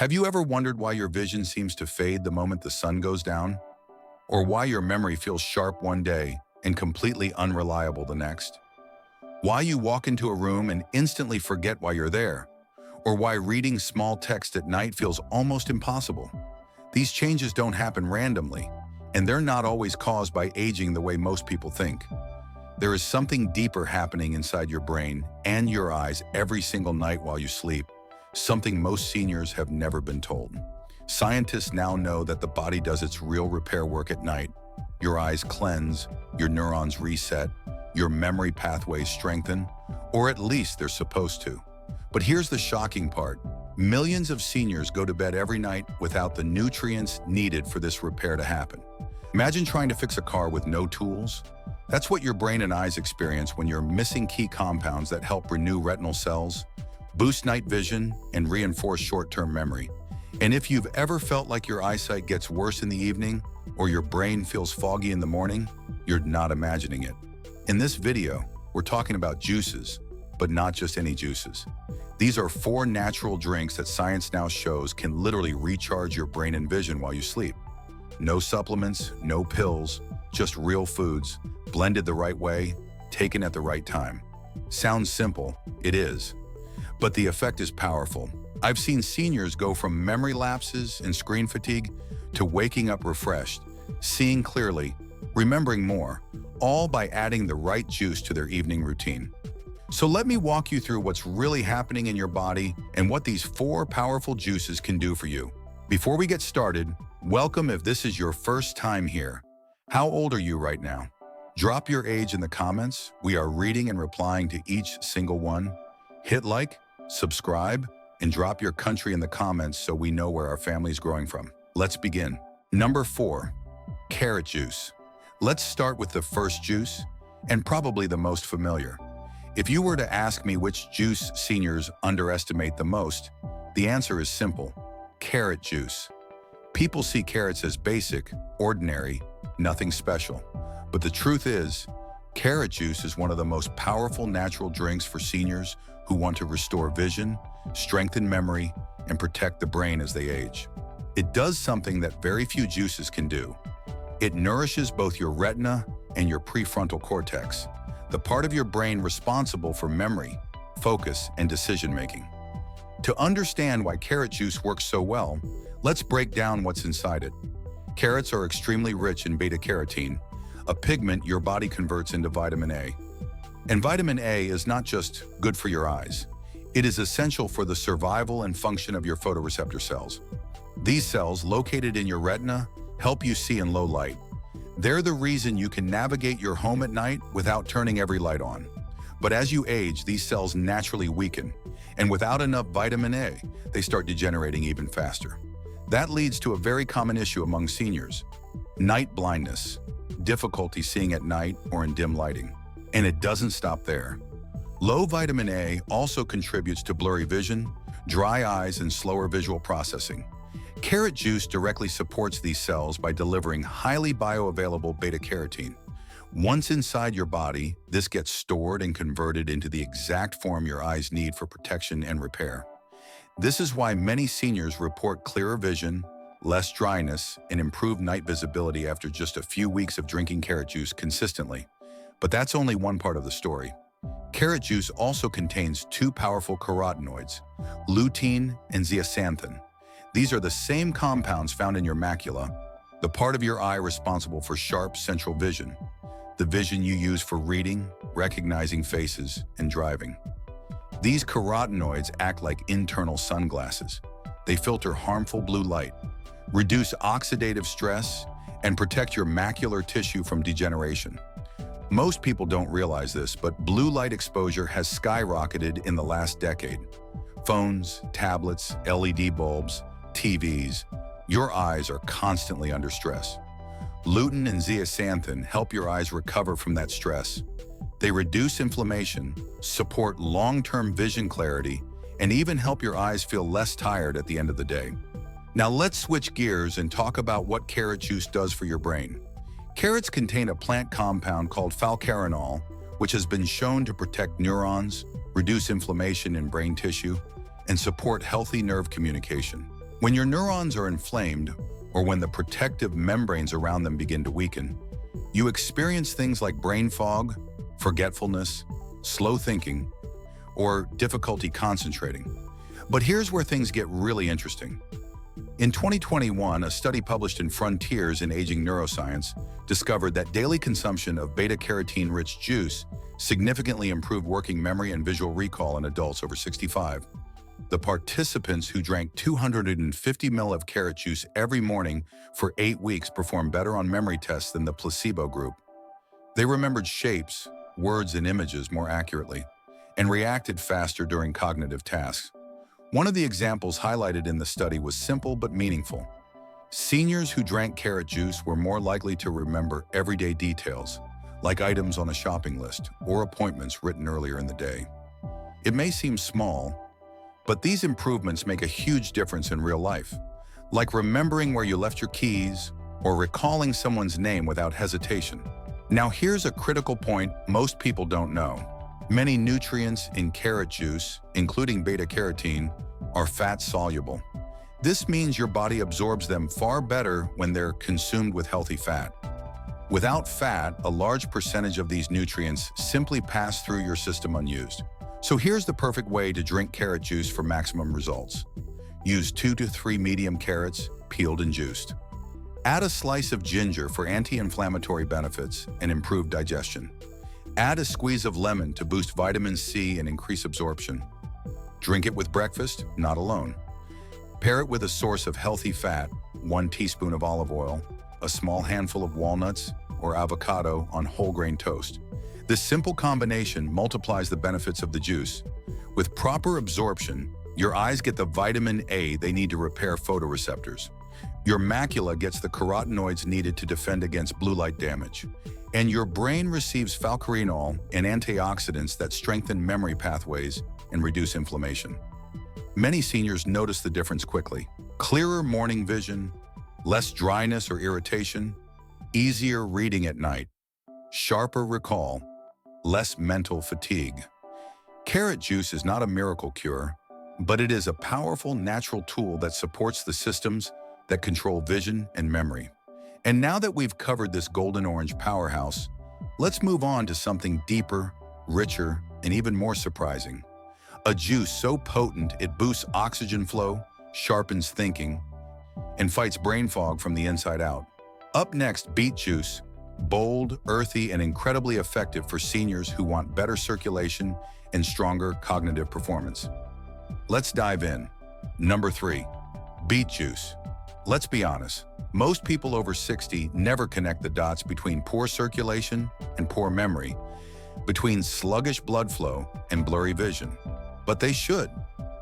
Have you ever wondered why your vision seems to fade the moment the sun goes down? Or why your memory feels sharp one day and completely unreliable the next? Why you walk into a room and instantly forget why you're there? Or why reading small text at night feels almost impossible? These changes don't happen randomly, and they're not always caused by aging the way most people think. There is something deeper happening inside your brain and your eyes every single night while you sleep, something most seniors have never been told. Scientists now know that the body does its real repair work at night. Your eyes cleanse, your neurons reset, your memory pathways strengthen, or at least they're supposed to. But here's the shocking part. Millions of seniors go to bed every night without the nutrients needed for this repair to happen. Imagine trying to fix a car with no tools. That's what your brain and eyes experience when you're missing key compounds that help renew retinal cells, boost night vision, and reinforce short-term memory. And if you've ever felt like your eyesight gets worse in the evening or your brain feels foggy in the morning, you're not imagining it. In this video, we're talking about juices, but not just any juices. These are 4 natural drinks that science now shows can literally recharge your brain and vision while you sleep. No supplements, no pills, just real foods, blended the right way, taken at the right time. Sounds simple, it is. But the effect is powerful. I've seen seniors go from memory lapses and screen fatigue to waking up refreshed, seeing clearly, remembering more, all by adding the right juice to their evening routine. So let me walk you through what's really happening in your body and what these 4 powerful juices can do for you. Before we get started, welcome if this is your first time here. How old are you right now? Drop your age in the comments. We are reading and replying to each single one. Hit like, subscribe, and drop your country in the comments so we know where our family is growing from. Let's begin. Number 4, carrot juice. Let's start with the first juice, and probably the most familiar. If you were to ask me which juice seniors underestimate the most, the answer is simple: carrot juice. People see carrots as basic, ordinary, nothing special. But the truth is, carrot juice is one of the most powerful natural drinks for seniors who want to restore vision, strengthen memory, and protect the brain as they age. It does something that very few juices can do. It nourishes both your retina and your prefrontal cortex, the part of your brain responsible for memory, focus, and decision-making. To understand why carrot juice works so well, let's break down what's inside it. Carrots are extremely rich in beta-carotene, a pigment your body converts into vitamin A. And vitamin A is not just good for your eyes. It is essential for the survival and function of your photoreceptor cells. These cells, located in your retina, help you see in low light. They're the reason you can navigate your home at night without turning every light on. But as you age, these cells naturally weaken, and without enough vitamin A, they start degenerating even faster. That leads to a very common issue among seniors: night blindness, difficulty seeing at night or in dim lighting. And it doesn't stop there. Low vitamin A also contributes to blurry vision, dry eyes, and slower visual processing. Carrot juice directly supports these cells by delivering highly bioavailable beta-carotene. Once inside your body, this gets stored and converted into the exact form your eyes need for protection and repair. This is why many seniors report clearer vision, less dryness, and improved night visibility after just a few weeks of drinking carrot juice consistently. But that's only one part of the story. Carrot juice also contains 2 powerful carotenoids, lutein and zeaxanthin. These are the same compounds found in your macula, the part of your eye responsible for sharp central vision, the vision you use for reading, recognizing faces, and driving. These carotenoids act like internal sunglasses. They filter harmful blue light, reduce oxidative stress, and protect your macular tissue from degeneration. Most people don't realize this, but blue light exposure has skyrocketed in the last decade. Phones, tablets, LED bulbs, TVs, your eyes are constantly under stress. Lutein and zeaxanthin help your eyes recover from that stress. They reduce inflammation, support long-term vision clarity, and even help your eyes feel less tired at the end of the day. Now let's switch gears and talk about what carrot juice does for your brain. Carrots contain a plant compound called falcarinol, which has been shown to protect neurons, reduce inflammation in brain tissue, and support healthy nerve communication. When your neurons are inflamed, or when the protective membranes around them begin to weaken, you experience things like brain fog, forgetfulness, slow thinking, or difficulty concentrating. But here's where things get really interesting. In 2021, a study published in Frontiers in Aging Neuroscience discovered that daily consumption of beta-carotene-rich juice significantly improved working memory and visual recall in adults over 65. The participants who drank 250 ml of carrot juice every morning for 8 weeks performed better on memory tests than the placebo group. They remembered shapes, words, and images more accurately, and reacted faster during cognitive tasks. One of the examples highlighted in the study was simple but meaningful. Seniors who drank carrot juice were more likely to remember everyday details, like items on a shopping list or appointments written earlier in the day. It may seem small, but these improvements make a huge difference in real life, like remembering where you left your keys or recalling someone's name without hesitation. Now here's a critical point most people don't know. Many nutrients in carrot juice, including beta-carotene, are fat-soluble. This means your body absorbs them far better when they're consumed with healthy fat. Without fat, a large percentage of these nutrients simply pass through your system unused. So here's the perfect way to drink carrot juice for maximum results. Use 2 to 3 medium carrots, peeled and juiced. Add a slice of ginger for anti-inflammatory benefits and improved digestion. Add a squeeze of lemon to boost vitamin C and increase absorption. Drink it with breakfast, not alone. Pair it with a source of healthy fat, 1 teaspoon of olive oil, a small handful of walnuts or avocado on whole grain toast. This simple combination multiplies the benefits of the juice. With proper absorption, your eyes get the vitamin A they need to repair photoreceptors. Your macula gets the carotenoids needed to defend against blue light damage. And your brain receives falcarinol and antioxidants that strengthen memory pathways and reduce inflammation. Many seniors notice the difference quickly. Clearer morning vision, less dryness or irritation, easier reading at night, sharper recall, less mental fatigue. Carrot juice is not a miracle cure, but it is a powerful natural tool that supports the systems that control vision and memory. And now that we've covered this golden orange powerhouse, let's move on to something deeper, richer, and even more surprising. A juice so potent it boosts oxygen flow, sharpens thinking, and fights brain fog from the inside out. Up next, beet juice, bold, earthy, and incredibly effective for seniors who want better circulation and stronger cognitive performance. Let's dive in. Number 3, beet juice. Let's be honest, most people over 60 never connect the dots between poor circulation and poor memory, between sluggish blood flow and blurry vision. But they should,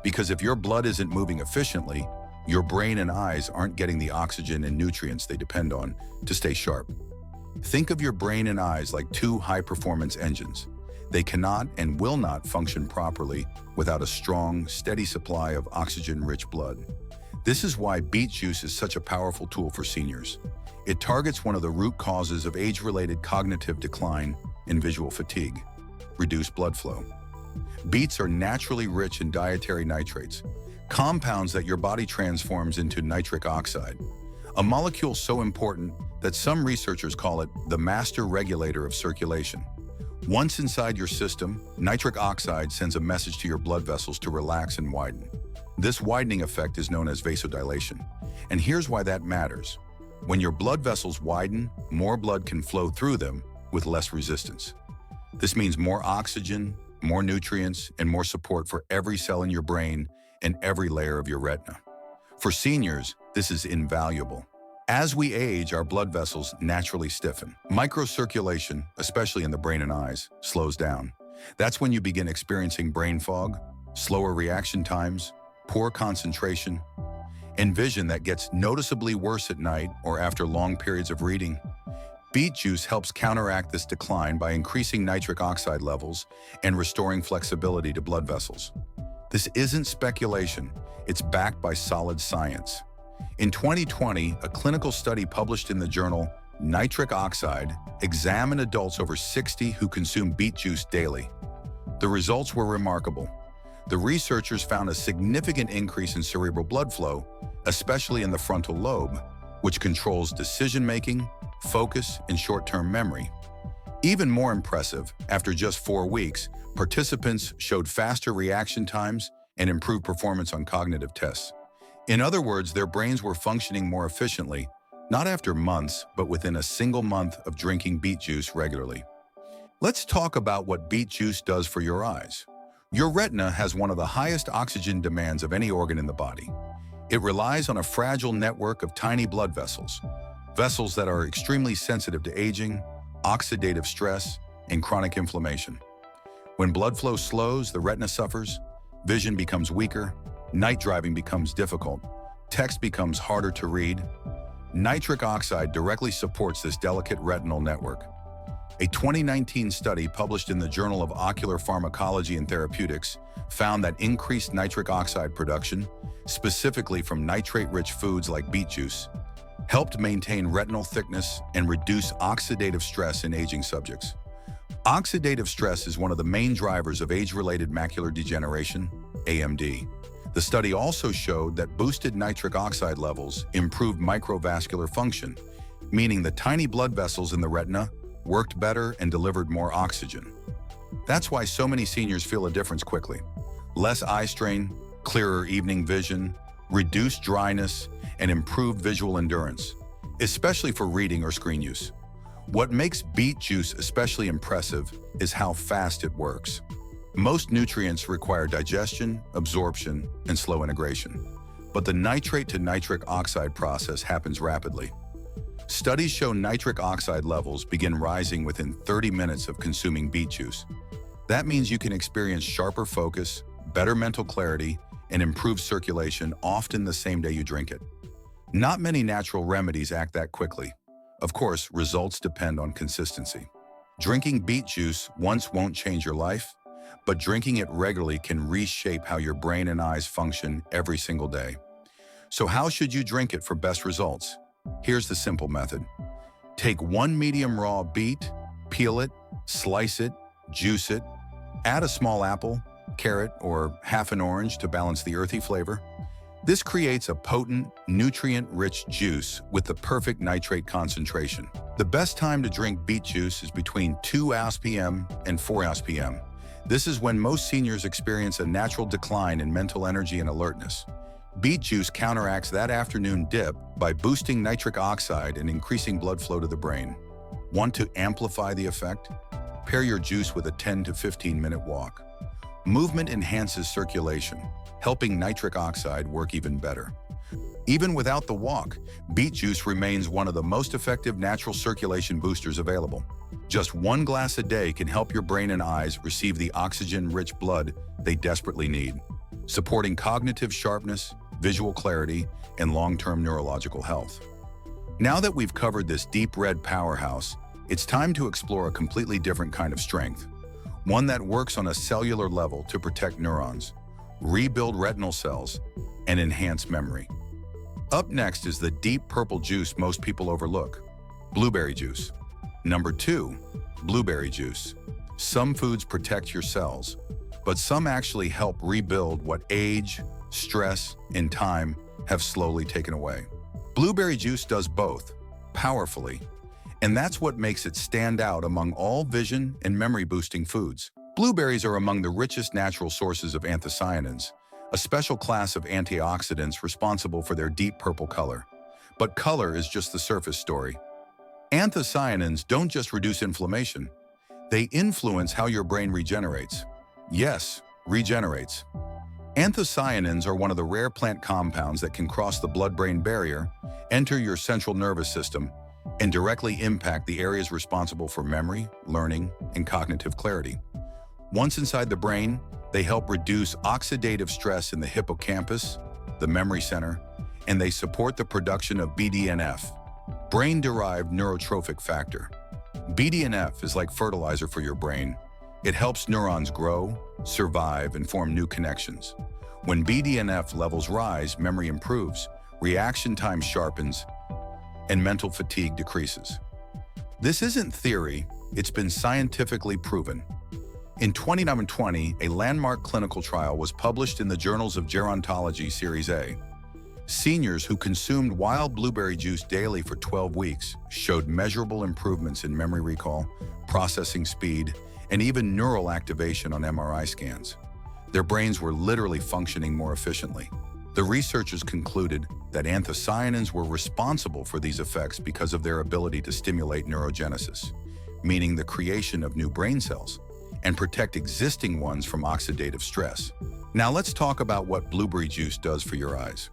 because if your blood isn't moving efficiently, your brain and eyes aren't getting the oxygen and nutrients they depend on to stay sharp. Think of your brain and eyes like 2 high-performance engines. They cannot and will not function properly without a strong, steady supply of oxygen-rich blood. This is why beet juice is such a powerful tool for seniors. It targets one of the root causes of age-related cognitive decline and visual fatigue: reduced blood flow. Beets are naturally rich in dietary nitrates, compounds that your body transforms into nitric oxide, a molecule so important that some researchers call it the master regulator of circulation. Once inside your system, nitric oxide sends a message to your blood vessels to relax and widen. This widening effect is known as vasodilation. And here's why that matters. When your blood vessels widen, more blood can flow through them with less resistance. This means more oxygen, more nutrients, and more support for every cell in your brain and every layer of your retina. For seniors, this is invaluable. As we age, our blood vessels naturally stiffen. Microcirculation, especially in the brain and eyes, slows down. That's when you begin experiencing brain fog, slower reaction times, poor concentration, and vision that gets noticeably worse at night or after long periods of reading. Beet juice helps counteract this decline by increasing nitric oxide levels and restoring flexibility to blood vessels. This isn't speculation, it's backed by solid science. In 2020, a clinical study published in the journal Nitric Oxide examined adults over 60 who consumed beet juice daily. The results were remarkable. The researchers found a significant increase in cerebral blood flow, especially in the frontal lobe, which controls decision-making, focus, and short-term memory. Even more impressive, after just 4 weeks, participants showed faster reaction times and improved performance on cognitive tests. In other words, their brains were functioning more efficiently, not after months, but within a single month of drinking beet juice regularly. Let's talk about what beet juice does for your eyes. Your retina has one of the highest oxygen demands of any organ in the body. It relies on a fragile network of tiny blood vessels, vessels that are extremely sensitive to aging, oxidative stress, and chronic inflammation. When blood flow slows, the retina suffers, vision becomes weaker, night driving becomes difficult, text becomes harder to read. Nitric oxide directly supports this delicate retinal network. A 2019 study published in the Journal of Ocular Pharmacology and Therapeutics found that increased nitric oxide production, specifically from nitrate-rich foods like beet juice, helped maintain retinal thickness and reduce oxidative stress in aging subjects. Oxidative stress is one of the main drivers of age-related macular degeneration, AMD. The study also showed that boosted nitric oxide levels improved microvascular function, meaning the tiny blood vessels in the retina worked better and delivered more oxygen. That's why so many seniors feel a difference quickly. Less eye strain, clearer evening vision, reduced dryness, and improved visual endurance, especially for reading or screen use. What makes beet juice especially impressive is how fast it works. Most nutrients require digestion, absorption, and slow integration, but the nitrate to nitric oxide process happens rapidly. Studies show nitric oxide levels begin rising within 30 minutes of consuming beet juice. That means you can experience sharper focus, better mental clarity, and improved circulation often the same day you drink it. Not many natural remedies act that quickly. Of course, results depend on consistency. Drinking beet juice once won't change your life, but drinking it regularly can reshape how your brain and eyes function every single day. So how should you drink it for best results? Here's the simple method. Take 1 medium raw beet, peel it, slice it, juice it, add a small apple, carrot, or half an orange to balance the earthy flavor. This creates a potent, nutrient-rich juice with the perfect nitrate concentration. The best time to drink beet juice is between 2 p.m. and 4 p.m. This is when most seniors experience a natural decline in mental energy and alertness. Beet juice counteracts that afternoon dip by boosting nitric oxide and increasing blood flow to the brain. Want to amplify the effect? Pair your juice with a 10 to 15-minute walk. Movement enhances circulation, helping nitric oxide work even better. Even without the walk, beet juice remains one of the most effective natural circulation boosters available. Just 1 glass a day can help your brain and eyes receive the oxygen-rich blood they desperately need, supporting cognitive sharpness, visual clarity, and long-term neurological health. Now that we've covered this deep red powerhouse, it's time to explore a completely different kind of strength, one that works on a cellular level to protect neurons, rebuild retinal cells, and enhance memory. Up next is the deep purple juice most people overlook, blueberry juice. Number 2, blueberry juice. Some foods protect your cells, but some actually help rebuild what age, stress, and time have slowly taken away. Blueberry juice does both, powerfully, and that's what makes it stand out among all vision and memory-boosting foods. Blueberries are among the richest natural sources of anthocyanins, a special class of antioxidants responsible for their deep purple color. But color is just the surface story. Anthocyanins don't just reduce inflammation, they influence how your brain regenerates. Yes, regenerates. Anthocyanins are one of the rare plant compounds that can cross the blood-brain barrier, enter your central nervous system, and directly impact the areas responsible for memory, learning, and cognitive clarity. Once inside the brain, they help reduce oxidative stress in the hippocampus, the memory center, and they support the production of BDNF, brain-derived neurotrophic factor. BDNF is like fertilizer for your brain. It helps neurons grow, survive, and form new connections. When BDNF levels rise, memory improves, reaction time sharpens, and mental fatigue decreases. This isn't theory, it's been scientifically proven. In 2020, a landmark clinical trial was published in the Journals of Gerontology Series A. Seniors who consumed wild blueberry juice daily for 12 weeks showed measurable improvements in memory recall, processing speed, and even neural activation on MRI scans. Their brains were literally functioning more efficiently. The researchers concluded that anthocyanins were responsible for these effects because of their ability to stimulate neurogenesis, meaning the creation of new brain cells, and protect existing ones from oxidative stress. Now let's talk about what blueberry juice does for your eyes.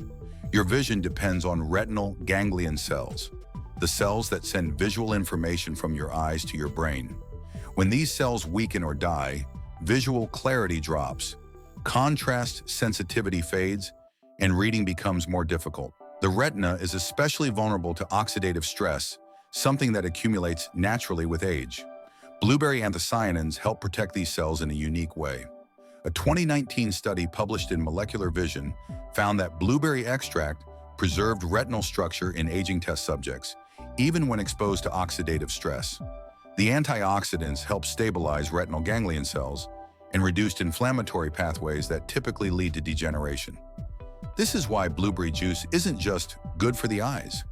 Your vision depends on retinal ganglion cells, the cells that send visual information from your eyes to your brain. When these cells weaken or die, visual clarity drops, contrast sensitivity fades, and reading becomes more difficult. The retina is especially vulnerable to oxidative stress, something that accumulates naturally with age. Blueberry anthocyanins help protect these cells in a unique way. A 2019 study published in Molecular Vision found that blueberry extract preserved retinal structure in aging test subjects, even when exposed to oxidative stress. The antioxidants help stabilize retinal ganglion cells and reduced inflammatory pathways that typically lead to degeneration. This is why blueberry juice isn't just good for the eyes.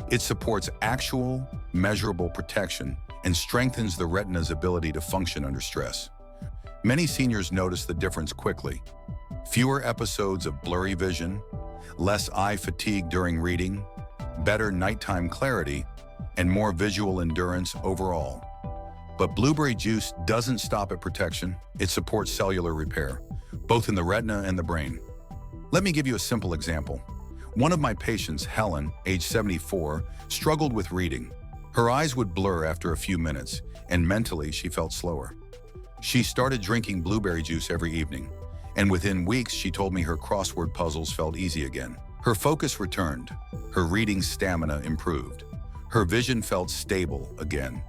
It supports actual, measurable protection and strengthens the retina's ability to function under stress. Many seniors notice the difference quickly. Fewer episodes of blurry vision, less eye fatigue during reading, better nighttime clarity, and more visual endurance overall. But blueberry juice doesn't stop at protection. It supports cellular repair, both in the retina and the brain. Let me give you a simple example. One of my patients, Helen, age 74, struggled with reading. Her eyes would blur after a few minutes, and mentally she felt slower. She started drinking blueberry juice every evening, and within weeks she told me her crossword puzzles felt easy again. Her focus returned, her reading stamina improved, her vision felt stable again.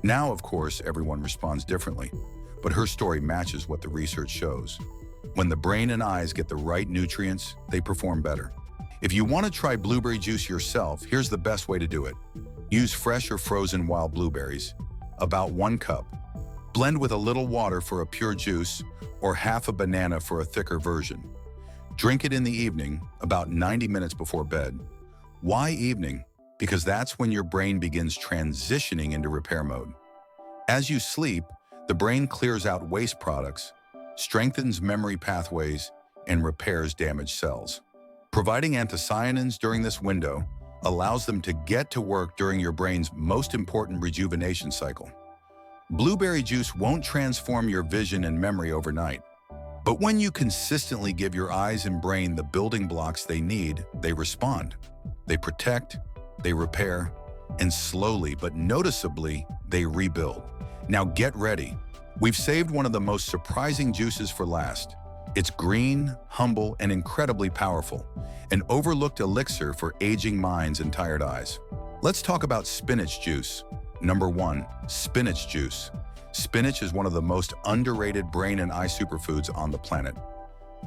Now, of course, everyone responds differently, but her story matches what the research shows. When the brain and eyes get the right nutrients, they perform better. If you want to try blueberry juice yourself, here's the best way to do it. Use fresh or frozen wild blueberries, about 1 cup. Blend with a little water for a pure juice or half a banana for a thicker version. Drink it in the evening, about 90 minutes before bed. Why evening? Because that's when your brain begins transitioning into repair mode. As you sleep, the brain clears out waste products, strengthens memory pathways, and repairs damaged cells. Providing anthocyanins during this window allows them to get to work during your brain's most important rejuvenation cycle. Blueberry juice won't transform your vision and memory overnight, but when you consistently give your eyes and brain the building blocks they need, they respond. They protect, they repair, and slowly but noticeably, they rebuild. Now get ready. We've saved one of the most surprising juices for last. It's green, humble, and incredibly powerful, an overlooked elixir for aging minds and tired eyes. Let's talk about spinach juice. Number 1, spinach juice. Spinach is one of the most underrated brain and eye superfoods on the planet.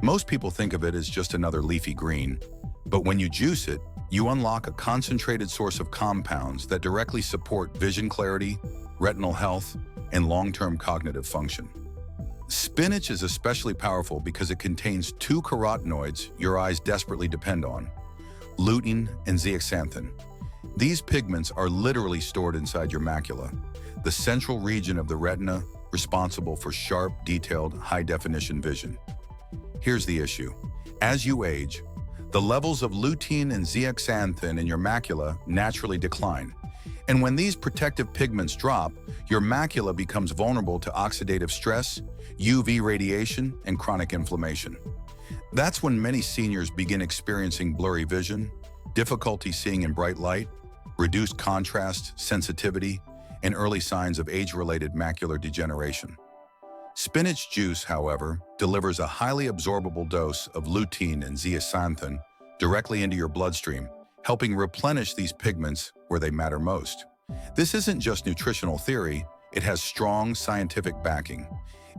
Most people think of it as just another leafy green, but when you juice it, you unlock a concentrated source of compounds that directly support vision clarity, retinal health, and long-term cognitive function. Spinach is especially powerful because it contains 2 carotenoids your eyes desperately depend on, lutein and zeaxanthin. These pigments are literally stored inside your macula, the central region of the retina responsible for sharp, detailed, high-definition vision. Here's the issue. As you age, the levels of lutein and zeaxanthin in your macula naturally decline. And when these protective pigments drop, your macula becomes vulnerable to oxidative stress, UV radiation, and chronic inflammation. That's when many seniors begin experiencing blurry vision, difficulty seeing in bright light, reduced contrast, sensitivity, and early signs of age-related macular degeneration. Spinach juice, however, delivers a highly absorbable dose of lutein and zeaxanthin directly into your bloodstream, helping replenish these pigments where they matter most. This isn't just nutritional theory, it has strong scientific backing.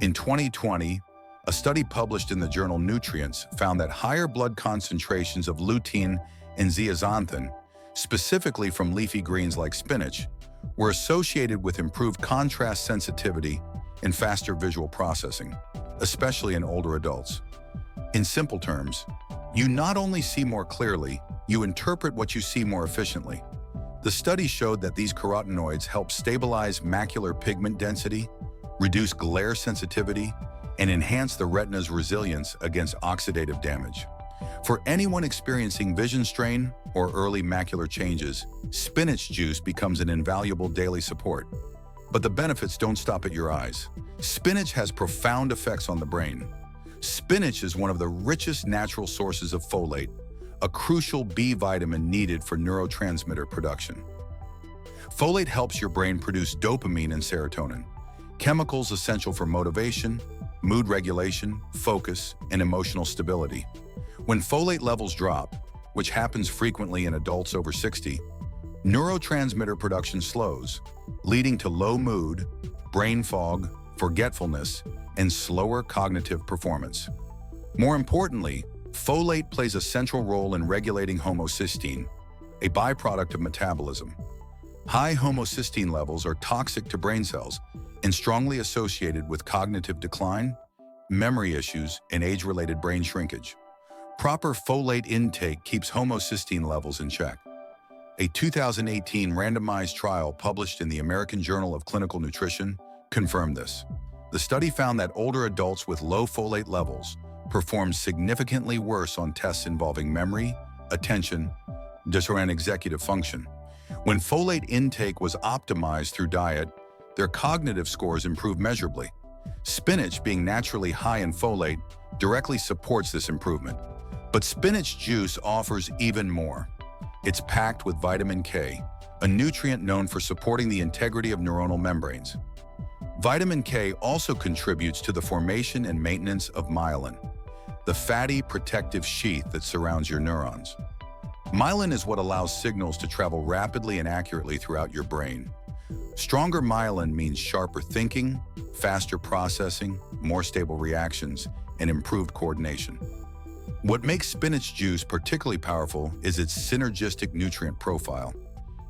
In 2020, a study published in the journal Nutrients found that higher blood concentrations of lutein and zeaxanthin, specifically from leafy greens like spinach, were associated with improved contrast sensitivity and faster visual processing, especially in older adults. In simple terms, you not only see more clearly, you interpret what you see more efficiently. The study showed that these carotenoids help stabilize macular pigment density, reduce glare sensitivity, and enhance the retina's resilience against oxidative damage. For anyone experiencing vision strain or early macular changes, spinach juice becomes an invaluable daily support. But the benefits don't stop at your eyes. Spinach has profound effects on the brain. Spinach is one of the richest natural sources of folate, a crucial B vitamin needed for neurotransmitter production. Folate helps your brain produce dopamine and serotonin, chemicals essential for motivation, mood regulation, focus, and emotional stability. When folate levels drop, which happens frequently in adults over 60, neurotransmitter production slows, leading to low mood, brain fog, forgetfulness, and slower cognitive performance. More importantly, folate plays a central role in regulating homocysteine, a byproduct of metabolism. High homocysteine levels are toxic to brain cells and strongly associated with cognitive decline, memory issues, and age-related brain shrinkage. Proper folate intake keeps homocysteine levels in check. A 2018 randomized trial published in the American Journal of Clinical Nutrition confirmed this. The study found that older adults with low folate levels performed significantly worse on tests involving memory, attention, and executive function. When folate intake was optimized through diet, their cognitive scores improved measurably. Spinach, being naturally high in folate, directly supports this improvement. But spinach juice offers even more. It's packed with vitamin K, a nutrient known for supporting the integrity of neuronal membranes. Vitamin K also contributes to the formation and maintenance of myelin, the fatty protective sheath that surrounds your neurons. Myelin is what allows signals to travel rapidly and accurately throughout your brain. Stronger myelin means sharper thinking, faster processing, more stable reactions, and improved coordination. What makes spinach juice particularly powerful is its synergistic nutrient profile.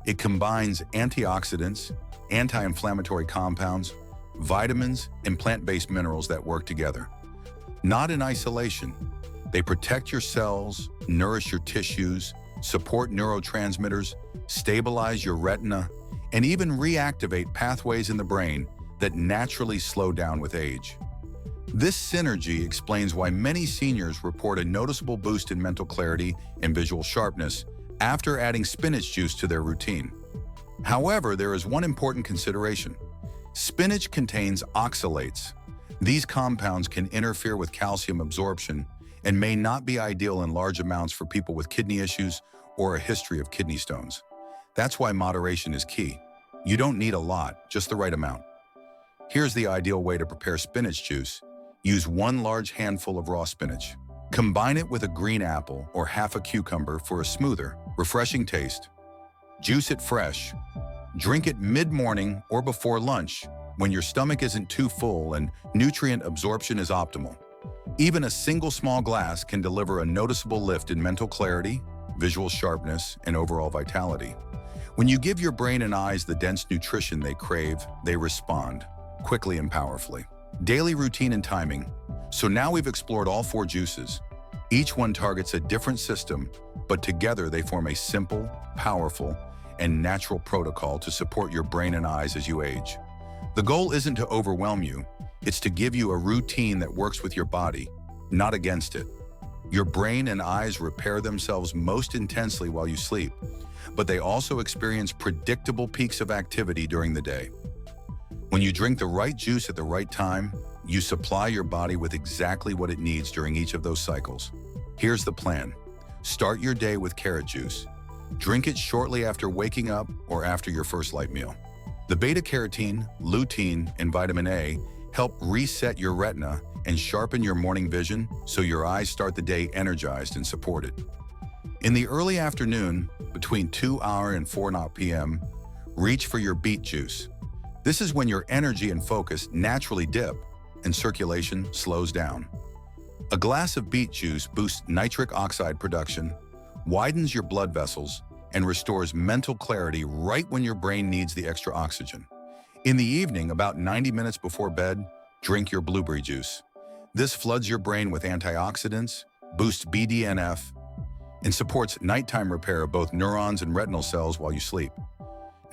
It combines antioxidants, anti-inflammatory compounds, vitamins, and plant-based minerals that work together. Not in isolation, they protect your cells, nourish your tissues, support neurotransmitters, stabilize your retina, and even reactivate pathways in the brain that naturally slow down with age. This synergy explains why many seniors report a noticeable boost in mental clarity and visual sharpness after adding spinach juice to their routine. However, there is one important consideration. Spinach contains oxalates. These compounds can interfere with calcium absorption and may not be ideal in large amounts for people with kidney issues or a history of kidney stones. That's why moderation is key. You don't need a lot, just the right amount. Here's the ideal way to prepare spinach juice. Use 1 large handful of raw spinach. Combine it with a green apple or half a cucumber for a smoother, refreshing taste. Juice it fresh. Drink it mid-morning or before lunch when your stomach isn't too full and nutrient absorption is optimal. Even a single small glass can deliver a noticeable lift in mental clarity, visual sharpness, and overall vitality. When you give your brain and eyes the dense nutrition they crave, they respond quickly and powerfully. Daily routine and timing. So now we've explored all 4 juices. Each one targets a different system, but together they form a simple, powerful, and natural protocol to support your brain and eyes as you age. The goal isn't to overwhelm you, it's to give you a routine that works with your body, not against it. Your brain and eyes repair themselves most intensely while you sleep, but they also experience predictable peaks of activity during the day. When you drink the right juice at the right time, you supply your body with exactly what it needs during each of those cycles. Here's the plan. Start your day with carrot juice. Drink it shortly after waking up or after your first light meal. The beta-carotene, lutein, and vitamin A help reset your retina and sharpen your morning vision so your eyes start the day energized and supported. In the early afternoon, between 2 and 4 p.m., reach for your beet juice. This is when your energy and focus naturally dip and circulation slows down. A glass of beet juice boosts nitric oxide production, widens your blood vessels, and restores mental clarity right when your brain needs the extra oxygen. In the evening, about 90 minutes before bed, drink your blueberry juice. This floods your brain with antioxidants, boosts BDNF, and supports nighttime repair of both neurons and retinal cells while you sleep.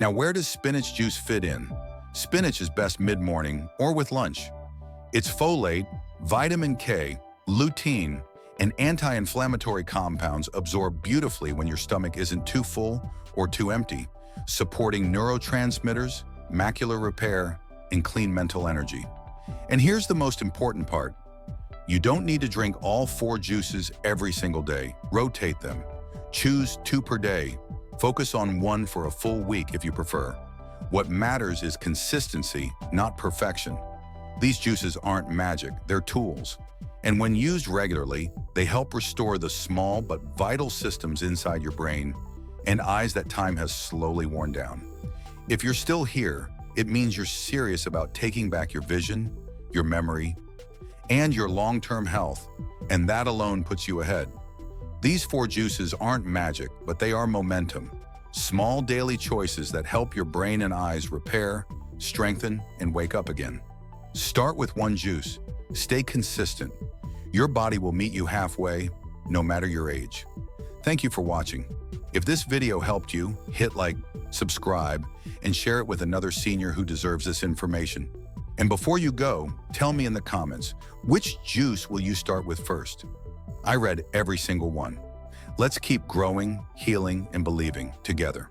Now, where does spinach juice fit in? Spinach is best mid-morning or with lunch. Its folate, vitamin K, lutein, and anti-inflammatory compounds absorb beautifully when your stomach isn't too full or too empty, supporting neurotransmitters, macular repair, and clean mental energy. And here's the most important part. You don't need to drink all 4 juices every single day. Rotate them. Choose 2 per day. Focus on 1 for a full week if you prefer. What matters is consistency, not perfection. These juices aren't magic, they're tools. And when used regularly, they help restore the small but vital systems inside your brain and eyes that time has slowly worn down. If you're still here, it means you're serious about taking back your vision, your memory, and your long-term health, and that alone puts you ahead. These 4 juices aren't magic, but they are momentum. Small daily choices that help your brain and eyes repair, strengthen, and wake up again. Start with 1 juice. Stay consistent. Your body will meet you halfway, no matter your age. Thank you for watching. If this video helped you, hit like, subscribe, and share it with another senior who deserves this information. And before you go, tell me in the comments, which juice will you start with first? I read every single one. Let's keep growing, healing, and believing together.